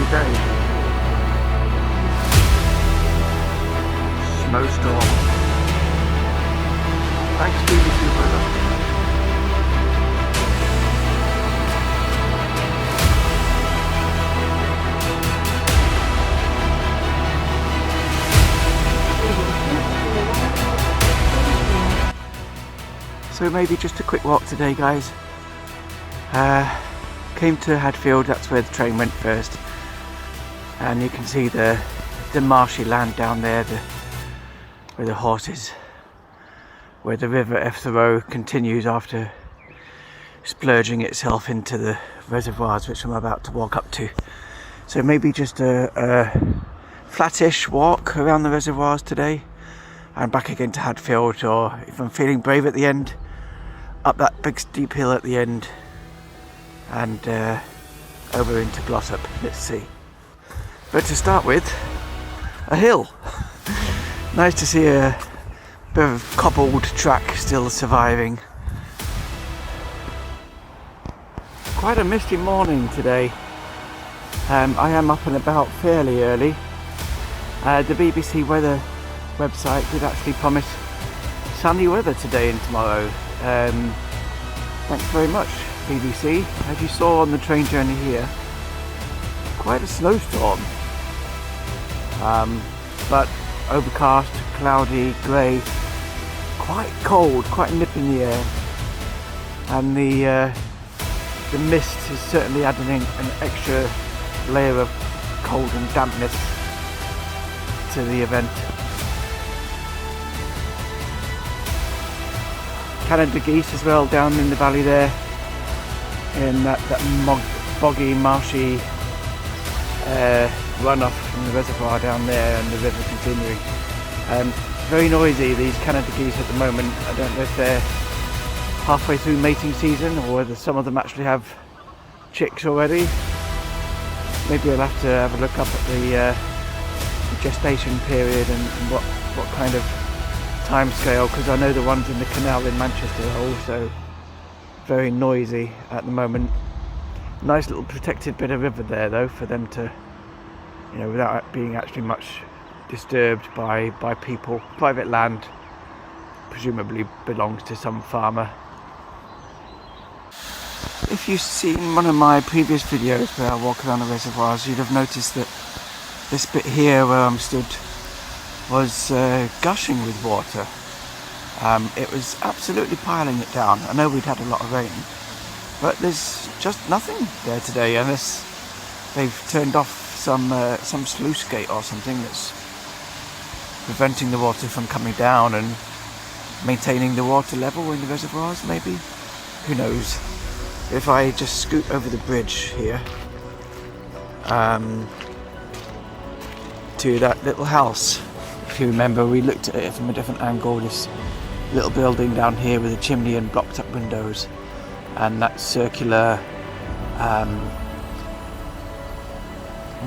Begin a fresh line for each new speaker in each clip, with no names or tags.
day. Snowstorm. Thanks BBC weather. So maybe just a quick walk today, guys. Came to Hadfield, that's where the train went first, and you can see the marshy land down there, where the horses, where the river Reservoirs continues after splurging itself into the reservoirs, which I'm about to walk up to. So maybe just a flattish walk around the reservoirs today, and back again to Hadfield, or if I'm feeling brave at the end, up that big steep hill at the end and over into Glossop. Let's see. But to start with, a hill. Nice to see a bit of cobbled track still surviving. Quite a misty morning today. I am up and about fairly early. The BBC weather website did actually promise sunny weather today and tomorrow. Thanks very much, BBC. As you saw on the train journey here, quite a snowstorm, but overcast, cloudy, grey, quite cold, quite nip in the air, and the mist is certainly adding an extra layer of cold and dampness to the event. Canada geese as well down in the valley there, in that boggy, marshy runoff from the reservoir down there, and the river continuing. Very noisy, these Canada geese at the moment. I don't know if they're halfway through mating season or whether some of them actually have chicks already. Maybe I'll have to have a look up at the gestation period and what kind of time scale, because I know the ones in the canal in Manchester are also very noisy at the moment. Nice little protected bit of river there though, for them to, you know, without being actually much disturbed by people. Private land, presumably belongs to some farmer. If you've seen one of my previous videos where I walk around the reservoirs, you'd have noticed that this bit here where I'm stood was gushing with water. It was absolutely piling it down. I know we'd had a lot of rain, but there's just nothing there today unless they've turned off some sluice gate or something that's preventing the water from coming down and maintaining the water level in the reservoirs, maybe? Who knows? If I just scoot over the bridge here to that little house. If you remember, we looked at it from a different angle, this little building down here with a chimney and blocked up windows, and that circular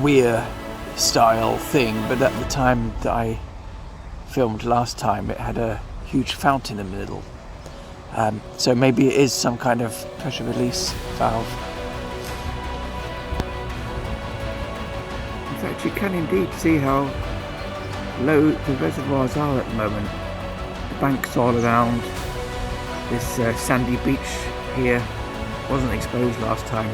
weir style thing, but at the time that I filmed last time it had a huge fountain in the middle, so maybe it is some kind of pressure release valve. In fact, you can indeed see how low the reservoirs are at the moment. The banks all around this sandy beach here wasn't exposed last time.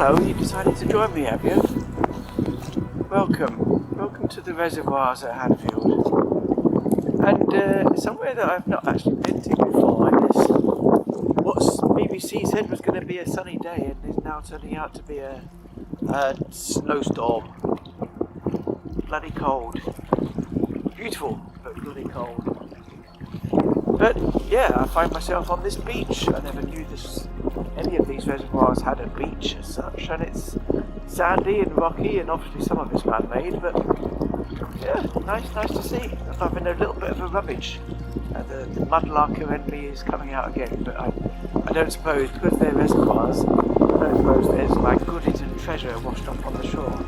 hello, you decided to join me, have you? Welcome to the Reservoirs at Hadfield. And somewhere that I've not actually been to before, and this, what BBC said was going to be a sunny day and is now turning out to be a snowstorm. Bloody cold. Beautiful, but bloody cold. But yeah, I find myself on this beach. I never knew any of these reservoirs had a beach as such, and it's sandy and rocky, and obviously some of it's man-made, but yeah, nice to see. I'm having a little bit of a rummage. The mudlarker in me is coming out again, but I don't suppose, because they're reservoirs, I don't suppose there's like goodies and treasure washed up on the shore.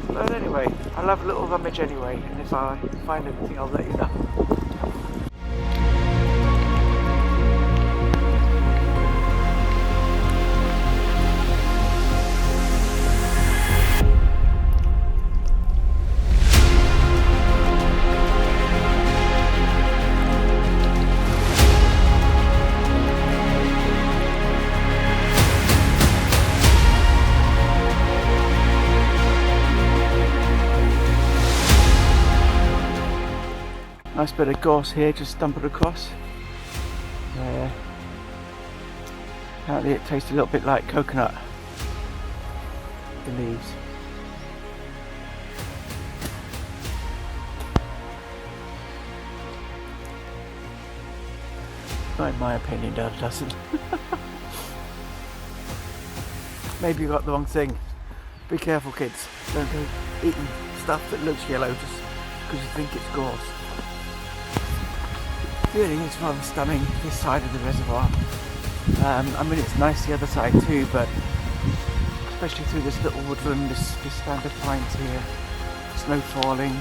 But anyway, I'll have a little rummage anyway, and if I find anything I'll let you know. Nice bit of gorse here, just stumbled across. Apparently it tastes a little bit like coconut, the leaves. Not in my opinion, it doesn't. Maybe you got the wrong thing. Be careful, kids. Don't go eating stuff that looks yellow just because you think it's gorse. Really is rather stunning, this side of the reservoir. I mean, it's nice the other side too, but especially through this little woodland, this standard pines here, snow falling.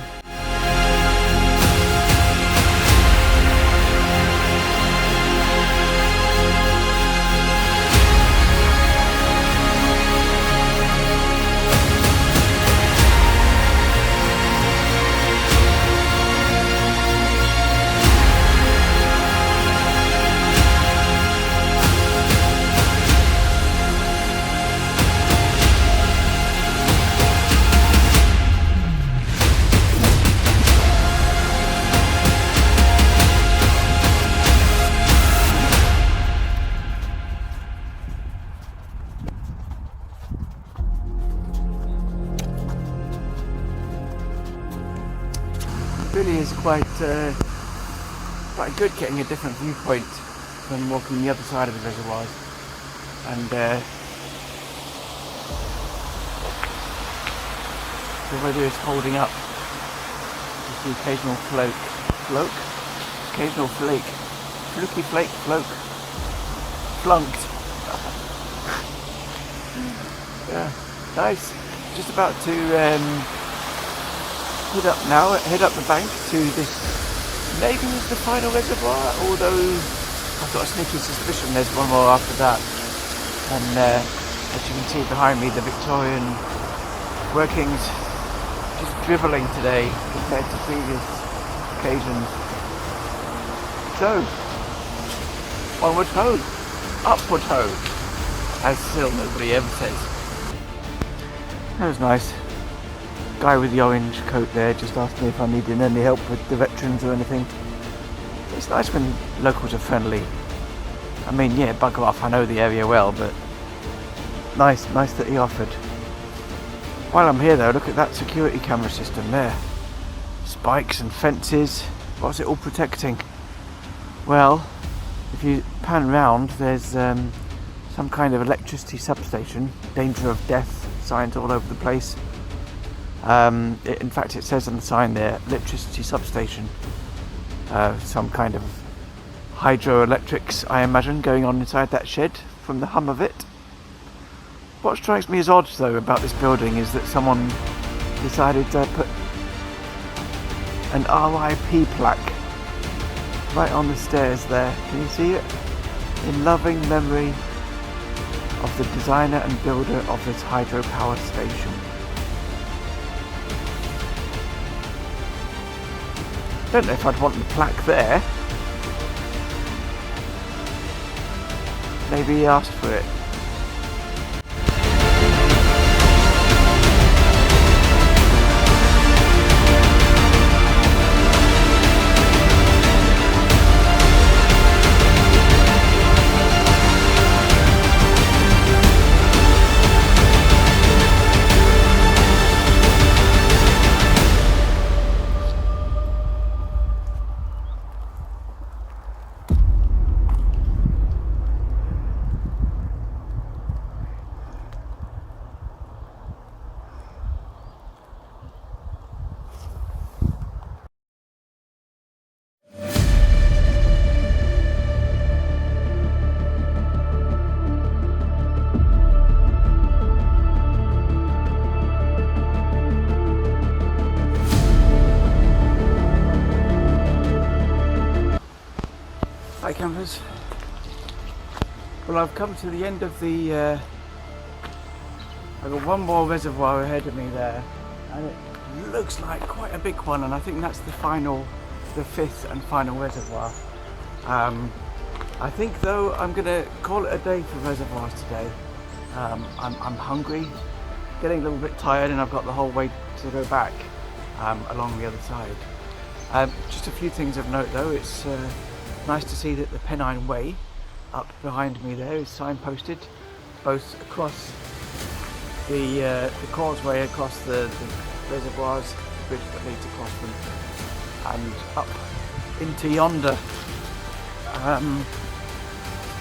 Really is quite good getting a different viewpoint from walking the other side of the reservoirs, and the weather is holding up. Just the occasional occasional flake, fluky flake, flunked. Yeah, nice. Just about to head up the bank to this, maybe is the final reservoir, although I've got a sneaky suspicion there's one more after that. And as you can see behind me, the Victorian workings just drivelling today compared to previous occasions. So, onward ho, upward ho, as still nobody ever says. That was nice. Guy with the orange coat there just asked me if I needed any help with the veterans or anything. It's nice when locals are friendly. I mean, yeah, bugger off, I know the area well, but nice that he offered. While I'm here though, look at that security camera system there. Spikes and fences, what's it all protecting? Well, if you pan round, there's some kind of electricity substation, danger of death signs all over the place. In fact, it says on the sign there, electricity substation. Some kind of hydroelectrics, I imagine, going on inside that shed from the hum of it. What strikes me as odd, though, about this building is that someone decided to put an RIP plaque right on the stairs there. Can you see it? In loving memory of the designer and builder of this hydropower station. Don't know if I'd want the plaque there. Maybe he asked for it. cameras. Well, I've come to the end of the I've got one more reservoir ahead of me there, and it looks like quite a big one, and I think that's the fifth and final reservoir. I think though I'm gonna call it a day for reservoirs today. I'm hungry, getting a little bit tired, and I've got the whole way to go back along the other side. Just a few things of note though. It's nice to see that the Pennine Way up behind me there is signposted, both across the causeway across the reservoirs, the bridge that leads across them, and up into yonder.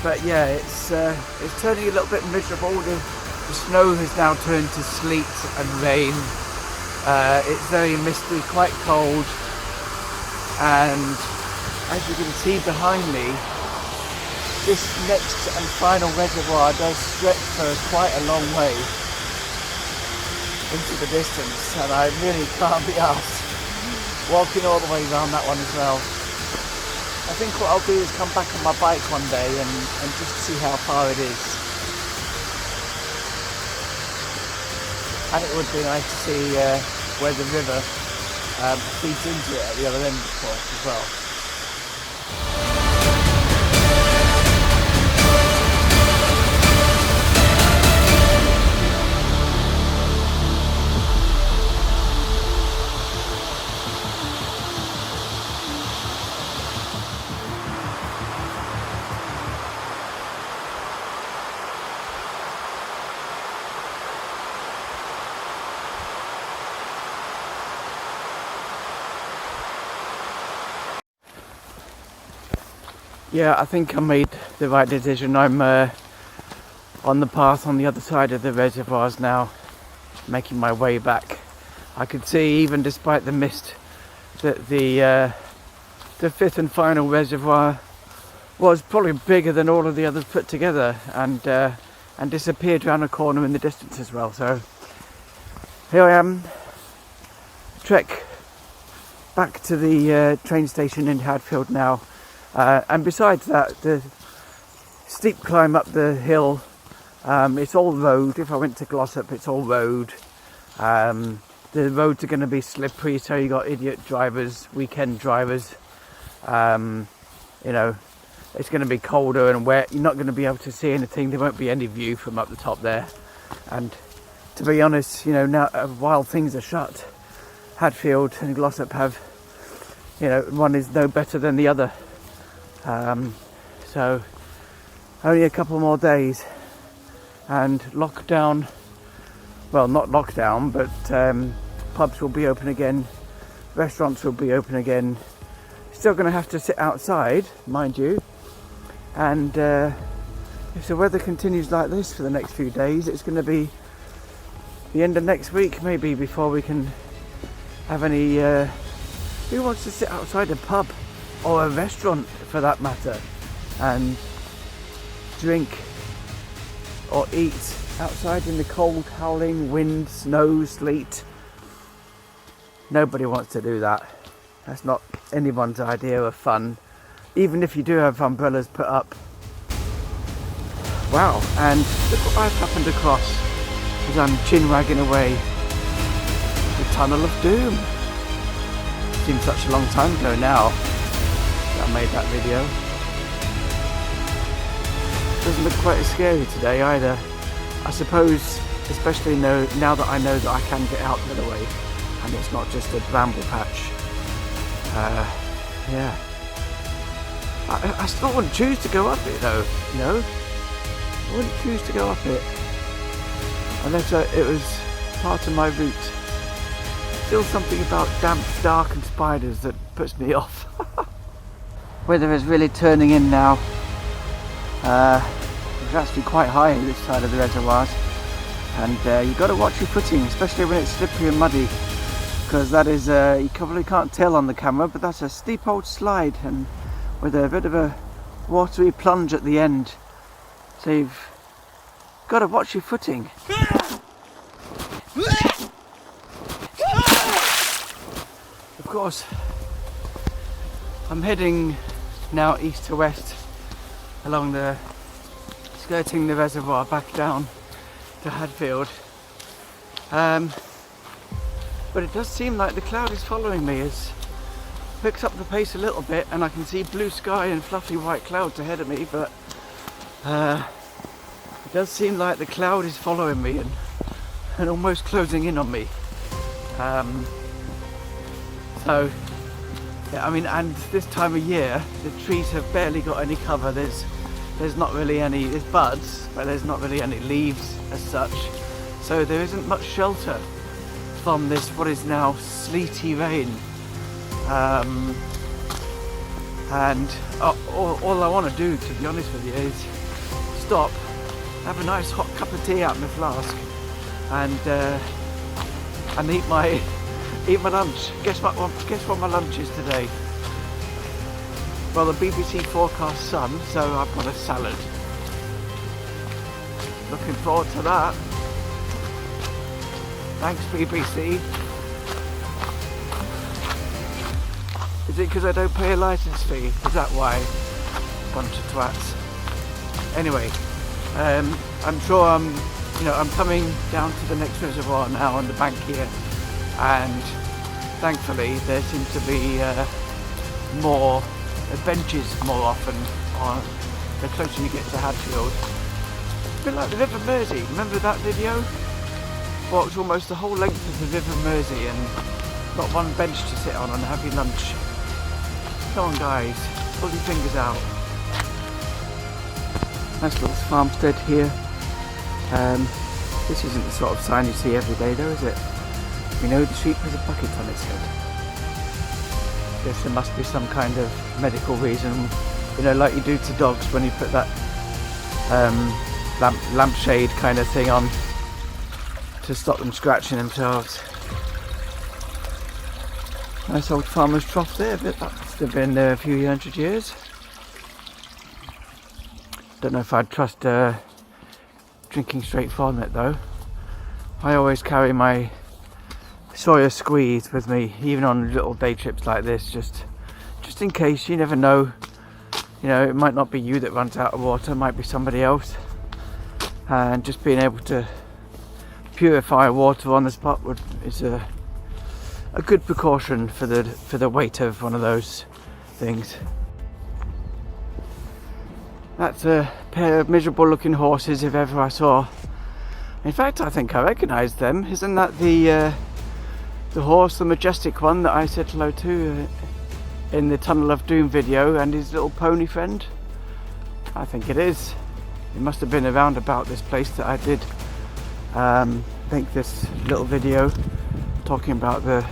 But yeah, it's turning a little bit miserable. The snow has now turned to sleet and rain. It's very misty, quite cold, and as you can see behind me, this next and final reservoir does stretch for quite a long way into the distance, and I really can't be asked walking all the way around that one as well. I think what I'll do is come back on my bike one day and just see how far it is. And it would be nice to see where the river feeds into it at the other end, of course, as well. Yeah, I think I made the right decision. I'm on the path on the other side of the reservoirs now, making my way back. I could see, even despite the mist, that the fifth and final reservoir was probably bigger than all of the others put together, and disappeared around a corner in the distance as well. So here I am, trek back to the train station in Hadfield now. And besides that, the steep climb up the hill, it's all road. If I went to Glossop, it's all road. The roads are going to be slippery, so you got idiot drivers, weekend drivers. You know, it's going to be colder and wet. You're not going to be able to see anything. There won't be any view from up the top there. And to be honest, you know, now while things are shut, Hadfield and Glossop have, you know, one is no better than the other. So only a couple more days and lockdown, well, not lockdown, but pubs will be open again, restaurants will be open again. Still going to have to sit outside, mind you, and if the weather continues like this for the next few days, it's going to be the end of next week maybe before we can have any who wants to sit outside a pub or a restaurant for that matter and drink or eat outside in the cold, howling wind, snow, sleet? Nobody wants to do that. That's not anyone's idea of fun, even if you do have umbrellas put up. Wow, and look what I've happened across as I'm chin-wagging away. The Tunnel of Doom. Seems such a long time ago now that I made that video. Doesn't look quite as scary today either. I suppose, especially now that I know that I can get out the other way and it's not just a bramble patch. Yeah. I still wouldn't choose to go up it though, you know? I wouldn't choose to go up it unless it was part of my route. Still something about damp, dark and spiders that puts me off. Weather is really turning in now. It's actually quite high this side of the reservoirs, and you've got to watch your footing, especially when it's slippery and muddy, because that is, you probably can't tell on the camera, but that's a steep old slide and with a bit of a watery plunge at the end, so you've got to watch your footing. Of course, I'm heading now east to west along the skirting the reservoir back down to Hadfield. But it does seem like the cloud is following me. It's picked up the pace a little bit, and I can see blue sky and fluffy white clouds ahead of me, but it does seem like the cloud is following me and almost closing in on me. So yeah, I mean, and this time of year the trees have barely got any cover. There's not really any, there's buds, but there's not really any leaves as such, so there isn't much shelter from this what is now sleety rain. And all I want to do, to be honest with you, is stop, have a nice hot cup of tea out of my flask, and eat my lunch. Guess what my lunch is today? Well, the BBC forecast sun, so I've got a salad. Looking forward to that. Thanks, BBC. Is it because I don't pay a licence fee? Is that why? Bunch of twats. Anyway, I'm sure I'm coming down to the next reservoir now on the bank here, and thankfully there seems to be more benches more often the closer you get to Hadfield. A bit like the River Mersey. Remember that video? Walked almost the whole length of the River Mersey and got one bench to sit on and have your lunch. Come on guys, pull your fingers out. Nice little farmstead here. This isn't the sort of sign you see every day though, is it? You know, the sheep has a bucket on its head. Guess there must be some kind of medical reason, you know, like you do to dogs when you put that lampshade kind of thing on to stop them scratching themselves. Nice old farmer's trough there, but that must have been there a few hundred years. Don't know if I'd trust drinking straight from it though. I always carry my Sawyer squeeze with me, even on little day trips like this, just in case. You never know. You know, it might not be you that runs out of water, it might be somebody else. And just being able to purify water on the spot is a good precaution for the weight of one of those things. That's a pair of miserable looking horses if ever I saw. In fact, I think I recognise them. Isn't that the horse, the majestic one that I said hello to in the Tunnel of Doom video, and his little pony friend? I think it is. It must have been around about this place that I did think this little video talking about the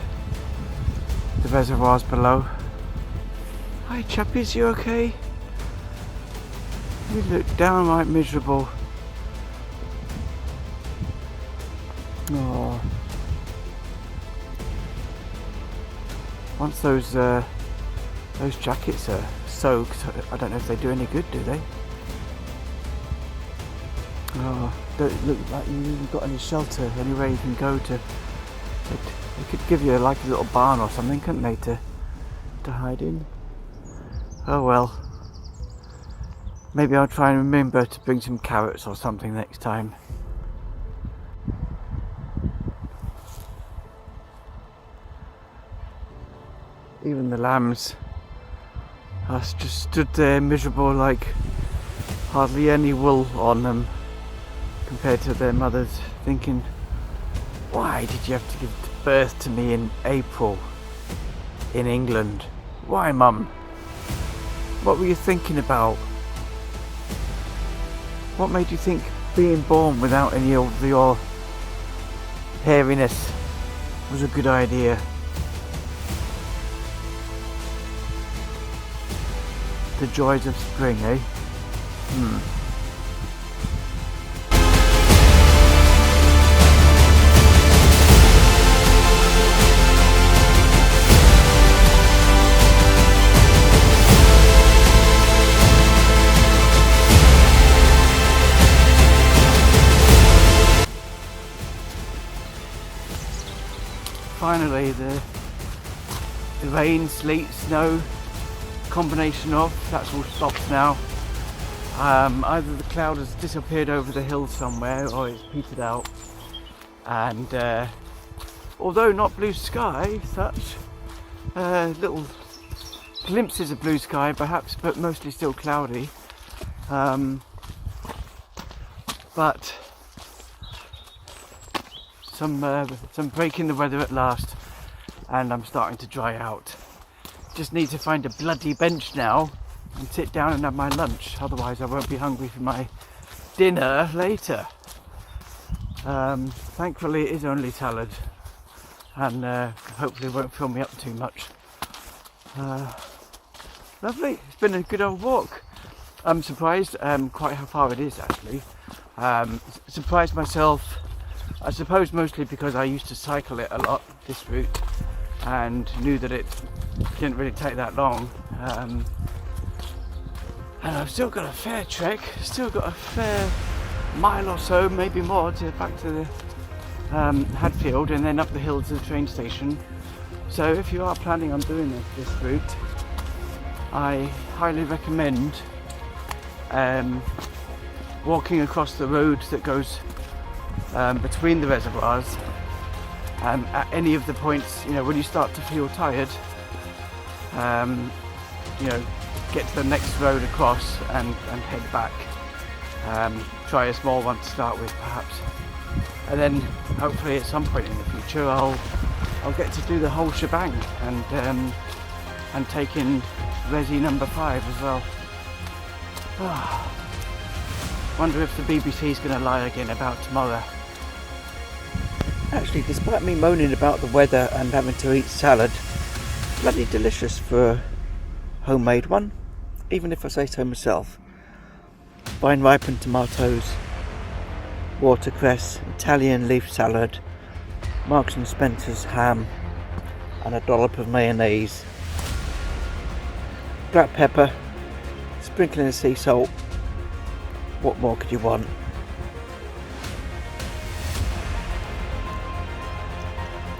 reservoirs below. Hi chappies, you okay? You look downright miserable. Oh. Once those jackets are soaked, I don't know if they do any good, do they? Oh, don't look like you've got any shelter, anywhere you can go to. They could give you like a little barn or something, couldn't they, to hide in? Oh well. Maybe I'll try and remember to bring some carrots or something next time. Even the lambs are just stood there miserable, like hardly any wool on them compared to their mothers, thinking, why did you have to give birth to me in April in England? Why, Mum? What were you thinking about? What made you think being born without any of your hairiness was a good idea? The joys of spring, eh? Finally, the rain, sleet, snow combination of, that's all stopped now. Either the cloud has disappeared over the hill somewhere or it's petered out, and although not blue sky such, little glimpses of blue sky perhaps, but mostly still cloudy, but some break in the weather at last, and I'm starting to dry out. Just need to find a bloody bench now and sit down and have my lunch, otherwise I won't be hungry for my dinner later. Thankfully it is only salad, and hopefully it won't fill me up too much. Lovely, it's been a good old walk. I'm surprised quite how far it is actually. Surprised myself, I suppose mostly because I used to cycle it a lot, this route, and knew that it didn't really take that long. And I've still got a fair trek, still got a fair mile or so, maybe more, to back to the Hadfield and then up the hill to the train station. So if you are planning on doing this route, I highly recommend walking across the road that goes between the reservoirs, at any of the points, when you start to feel tired, get to the next road across and head back. Try a small one to start with perhaps, and then hopefully at some point in the future I'll get to do the whole shebang and take in Resi number 5 as well. Wonder if the BBC is going to lie again about tomorrow. Actually, despite me moaning about the weather and having to eat salad, bloody delicious for a homemade one, even if I say so myself. Vine ripened tomatoes, watercress, Italian leaf salad, Marks and Spencer's ham, and a dollop of mayonnaise, black pepper, sprinkling of sea salt. What more could you want?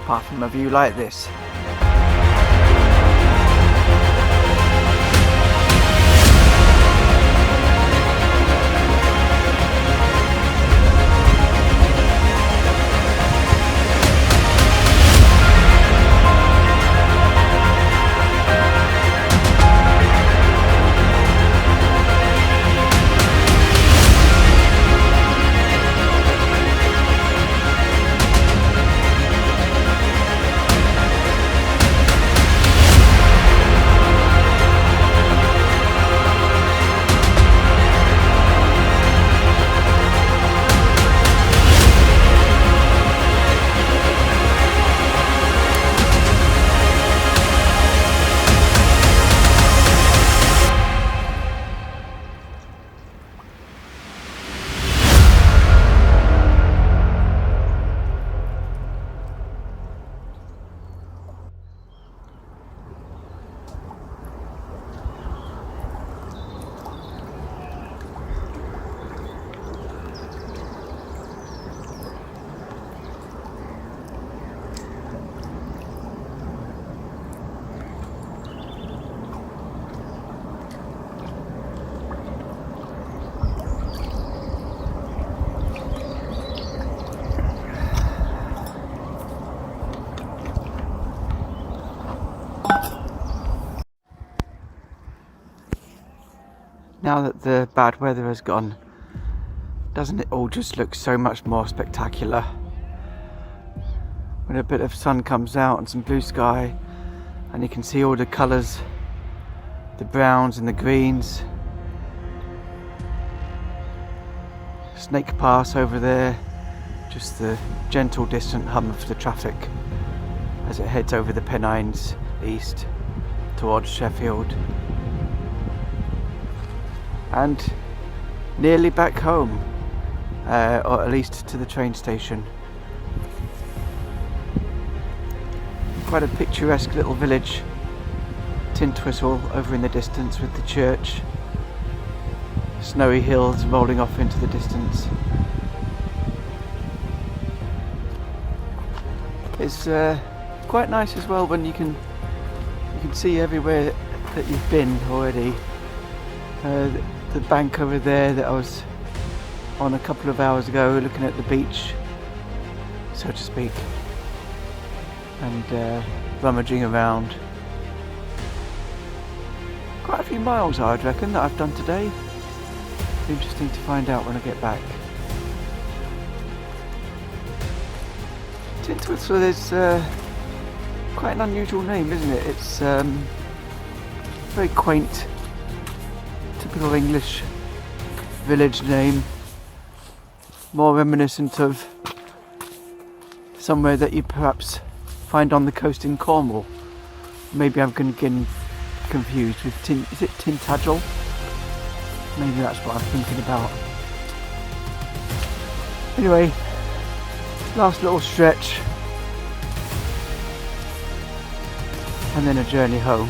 Apart from a view like this. Now that the bad weather has gone, doesn't it all just look so much more spectacular? When a bit of sun comes out and some blue sky, and you can see all the colours, the browns and the greens. Snake Pass over there, just the gentle distant hum of the traffic as it heads over the Pennines east towards Sheffield. And nearly back home, or at least to the train station. Quite a picturesque little village, Tintwistle over in the distance with the church, snowy hills rolling off into the distance. It's quite nice as well when you can see everywhere that you've been already. the bank over there that I was on a couple of hours ago, looking at the beach, so to speak, and rummaging around. Quite a few miles, I'd reckon, that I've done today. Interesting to find out when I get back. Tintwistle is quite an unusual name, isn't it? It's very quaint, typical English village name, more reminiscent of somewhere that you perhaps find on the coast in Cornwall. Maybe I'm getting confused with is it Tintagel? Maybe that's what I'm thinking about. Anyway, last little stretch and then a journey home.